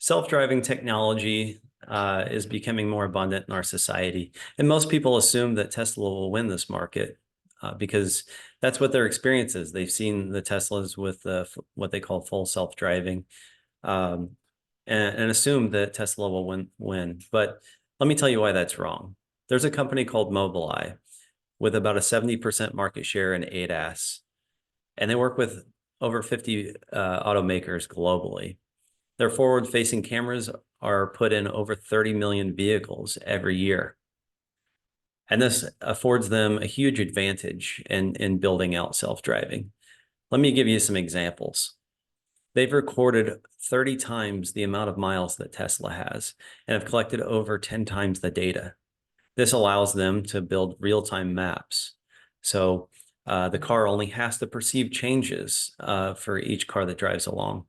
Self-driving technology is becoming more abundant in our society. And most people assume that Tesla will win this market because that's what their experience is. They've seen the Teslas with what they call full self-driving um, and assume that Tesla will win. But let me tell you why that's wrong. There's a company called Mobileye with about a 70% market share in ADAS, and they work with over 50 automakers globally. Their forward-facing cameras are put in over 30 million vehicles every year. And this affords them a huge advantage in building out self-driving. Let me give you some examples. They've recorded 30 times the amount of miles that Tesla has and have collected over 10 times the data. This allows them to build real-time maps. So the car only has to perceive changes for each car that drives along.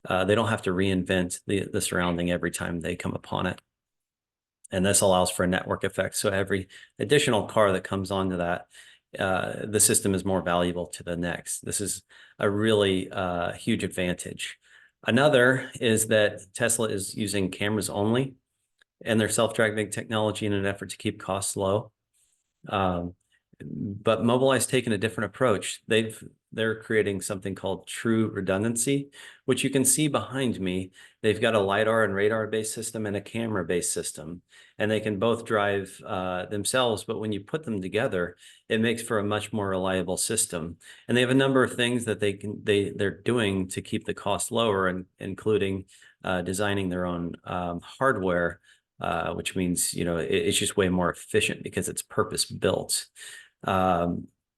They don't have to reinvent the surrounding every time they come upon it. And this allows for a network effect. So every additional car that comes onto that, the system is more valuable to the next. This is a really huge advantage. Another is that Tesla is using cameras only and their self-driving technology in an effort to keep costs low. But Mobileye's taken a different approach. They're creating something called true redundancy, which you can see behind me. They've got a LiDAR and radar-based system and a camera-based system, and they can both drive themselves. But when you put them together, it makes for a much more reliable system. And they have a number of things that they're doing to keep the cost lower, and including designing their own hardware, which means it's just way more efficient because it's purpose built.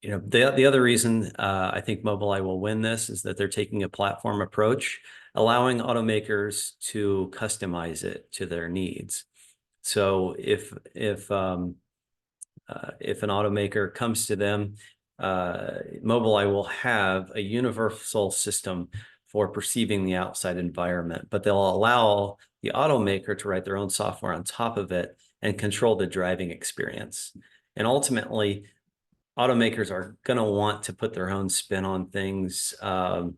The other reason I think Mobileye will win this is that they're taking a platform approach, allowing automakers to customize it to their needs. So if an automaker comes to them, Mobileye will have a universal system for perceiving the outside environment, but they'll allow the automaker to write their own software on top of it and control the driving experience. And ultimately, automakers are going to want to put their own spin on things and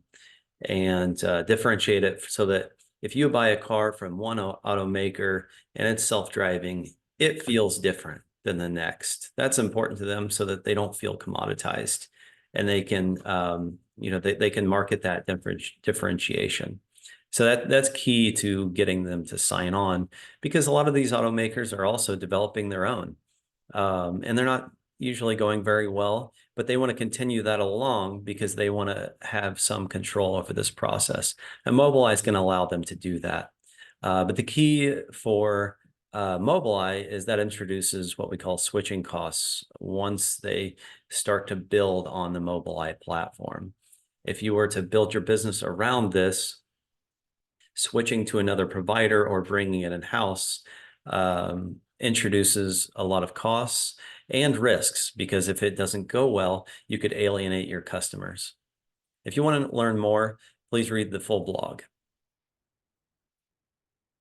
differentiate it so that if you buy a car from one automaker and it's self-driving, it feels different than the next. That's important to them so that they don't feel commoditized, and they can they can market that differentiation. So that's key to getting them to sign on, because a lot of these automakers are also developing their own, and they're not usually going very well, but they want to continue that along because they want to have some control over this process. And Mobileye is going to allow them to do that. But the key for Mobileye is that introduces what we call switching costs once they start to build on the Mobileye platform. If you were to build your business around this, switching to another provider or bringing it in-house introduces a lot of costs and risks, because if it doesn't go well, you could alienate your customers. If you want to learn more, please read the full blog.